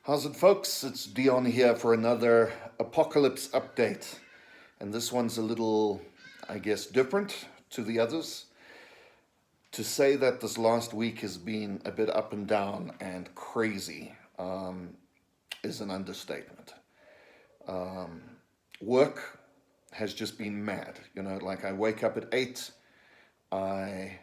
How's it, folks? It's Deon here for another Apocalypse update. And this one's a little, I guess, different to the others. To say that this last week has been a bit up and down and crazy is an understatement. Work has just been mad. Like I wake up at 8, I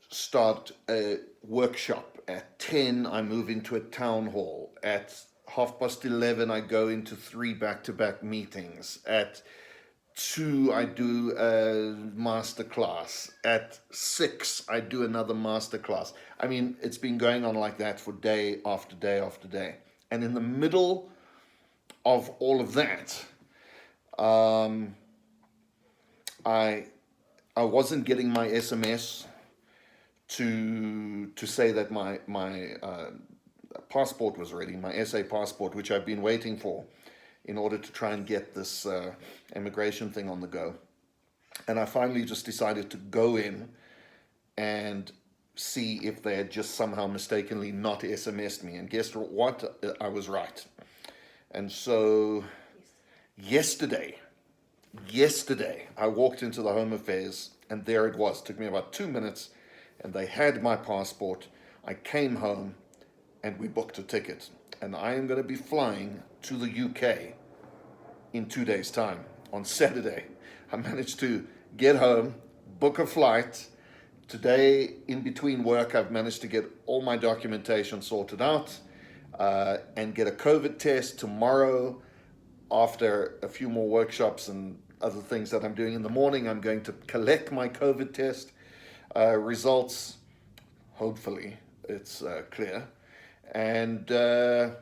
start a workshop at 10, I move into a town hall. At 11:30, I go into 3 back-to-back meetings. At 2, I do a master class. At 6, I do another master class. I mean, it's been going on like that for day after day after day. And in the middle of all of that, I wasn't getting my SMS to say that my passport was ready, my SA passport, which I've been waiting for in order to try and get this immigration thing on the go. And I finally just decided to go in and see if they had just somehow mistakenly not SMS'd me. And guess what? I was right. And so yesterday, I walked into the Home Affairs and there it was. It took me about 2 minutes and they had my passport. I came home and we booked a ticket. And I am going to be flying to the UK in 2 days' time on Saturday. I managed to get home, book a flight. Today, in between work, I've managed to get all my documentation sorted out and get a COVID test tomorrow. After a few more workshops and other things that I'm doing in the morning, I'm going to collect my COVID test results. Hopefully, it's clear. And then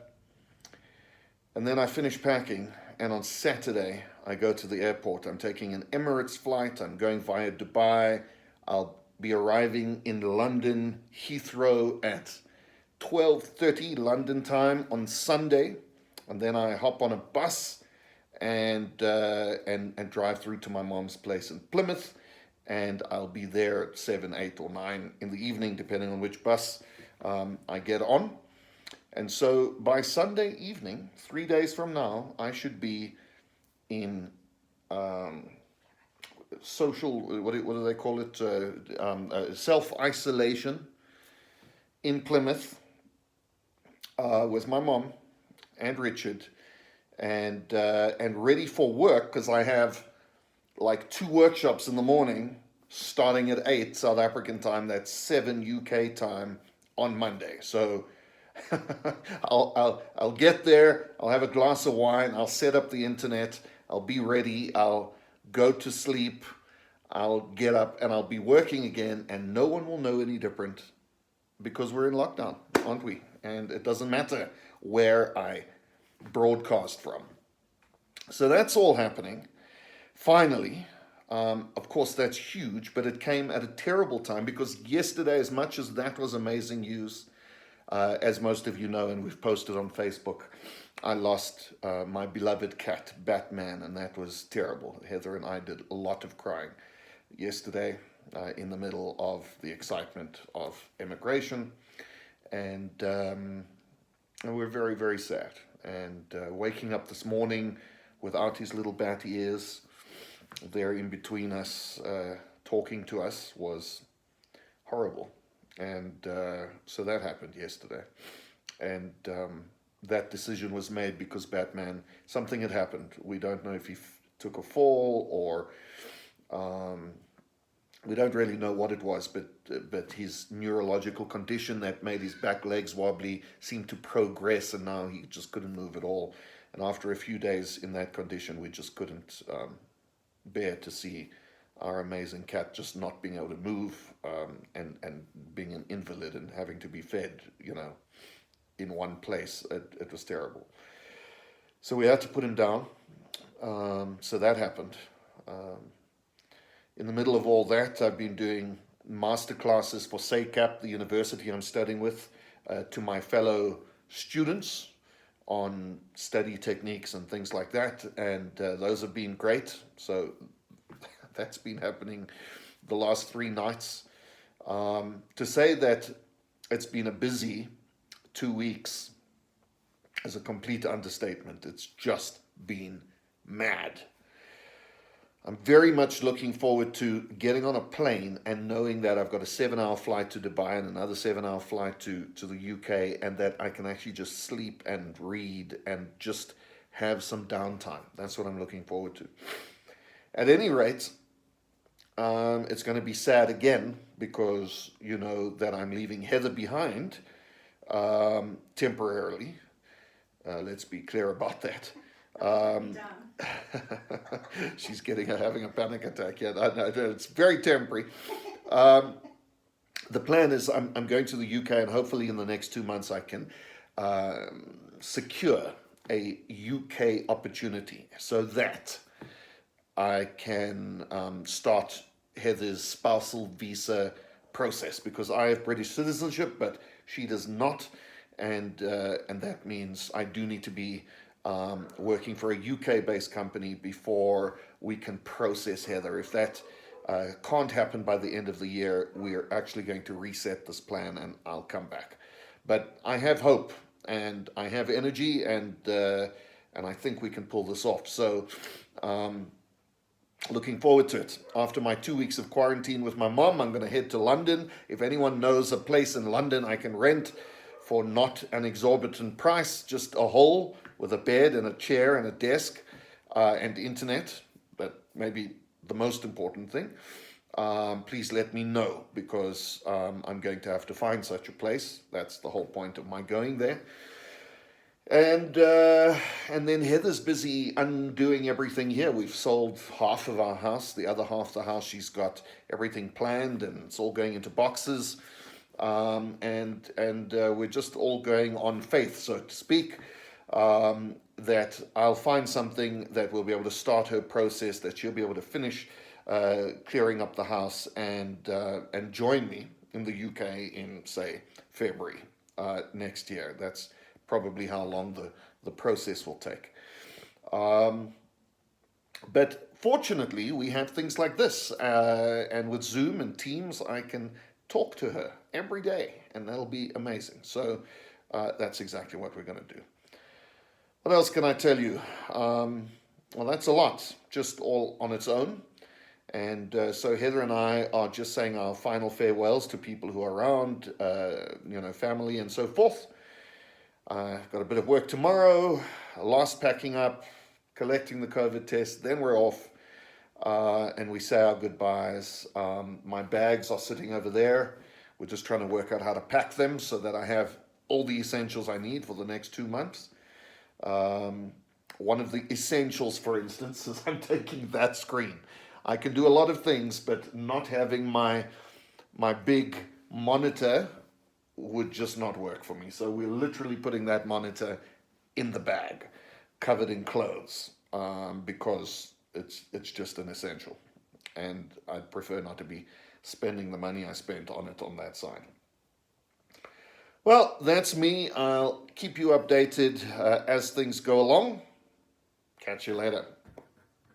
I finish packing, and on Saturday I go to the airport. I'm taking an Emirates flight. I'm going via Dubai. I'll be arriving in London Heathrow at 12:30 London time on Sunday, and then I hop on a bus and drive through to my mom's place in Plymouth, and I'll be there at 7, 8, or 9 in the evening, depending on which bus I get on. And so by Sunday evening, 3 days from now, I should be in social, what do they call it, self-isolation in Plymouth with my mom and Richard, and ready for work, because I have like 2 workshops in the morning starting at 8 South African time. That's 7 UK time on Monday. So I'll get there, I'll have a glass of wine, I'll set up the internet, I'll be ready, I'll go to sleep, I'll get up, and I'll be working again, and no one will know any different because we're in lockdown, aren't we? And it doesn't matter where I broadcast from. So that's all happening. Finally, of course, that's huge, but it came at a terrible time because yesterday, as much as that was amazing news, as most of you know, and we've posted on Facebook, I lost my beloved cat, Batman, and that was terrible. Heather and I did a lot of crying yesterday in the middle of the excitement of immigration, and we're very, very sad. And waking up this morning without his little bat ears there in between us, talking to us, was horrible. And so that happened yesterday. And that decision was made because Batman, something had happened. We don't know if he took a fall or we don't really know what it was, but his neurological condition that made his back legs wobbly seemed to progress, and now he just couldn't move at all. And after a few days in that condition, we just couldn't bear to see our amazing cat just not being able to move, and being an invalid and having to be fed, in one place. It was terrible. So we had to put him down. So that happened. In the middle of all that, I've been doing master classes for SACAP, the university I'm studying with, to my fellow students on study techniques and things like that. And those have been great. So that's been happening the last 3 nights. To say that it's been a busy 2 weeks is a complete understatement. It's just been mad. I'm very much looking forward to getting on a plane and knowing that I've got a 7-hour flight to Dubai and another 7-hour flight to the UK, and that I can actually just sleep and read and just have some downtime. That's what I'm looking forward to. At any rate, it's going to be sad again because you know that I'm leaving Heather behind temporarily. Let's be clear about that. She's having a panic attack. Yeah, it's very temporary. The plan is I'm going to the UK, and hopefully in the next 2 months I can secure a UK opportunity so that I can start Heather's spousal visa process, because I have British citizenship, but she does not, and that means I do need to be working for a UK-based company before we can process Heather. If that can't happen by the end of the year, we're actually going to reset this plan, and I'll come back. But I have hope, and I have energy, and I think we can pull this off. So looking forward to it. After my 2 weeks of quarantine with my mom, I'm going to head to London. If anyone knows a place in London I can rent for not an exorbitant price, just a hole with a bed and a chair and a desk and internet, but maybe the most important thing, please let me know, because I'm going to have to find such a place. That's the whole point of my going there. And then Heather's busy undoing everything here. We've sold half of our house. The other half of the house, she's got everything planned, and it's all going into boxes. And we're just all going on faith, so to speak, that I'll find something that will be able to start her process, that she'll be able to finish clearing up the house, and join me in the UK in, say, February next year. That's probably how long the process will take. But fortunately, we have things like this, and with Zoom and Teams, I can talk to her every day, and that'll be amazing. So that's exactly what we're going to do. What else can I tell you? Well, that's a lot, just all on its own. And so Heather and I are just saying our final farewells to people who are around, family and so forth. I've got a bit of work tomorrow, last packing up, collecting the COVID test, then we're off, and we say our goodbyes. My bags are sitting over there. We're just trying to work out how to pack them so that I have all the essentials I need for the next 2 months. One of the essentials, for instance, is I'm taking that screen. I can do a lot of things, but not having my big monitor would just not work for me. So we're literally putting that monitor in the bag, covered in clothes, because it's just an essential. And I'd prefer not to be spending the money I spent on it on that side. Well, that's me. I'll keep you updated as things go along. Catch you later.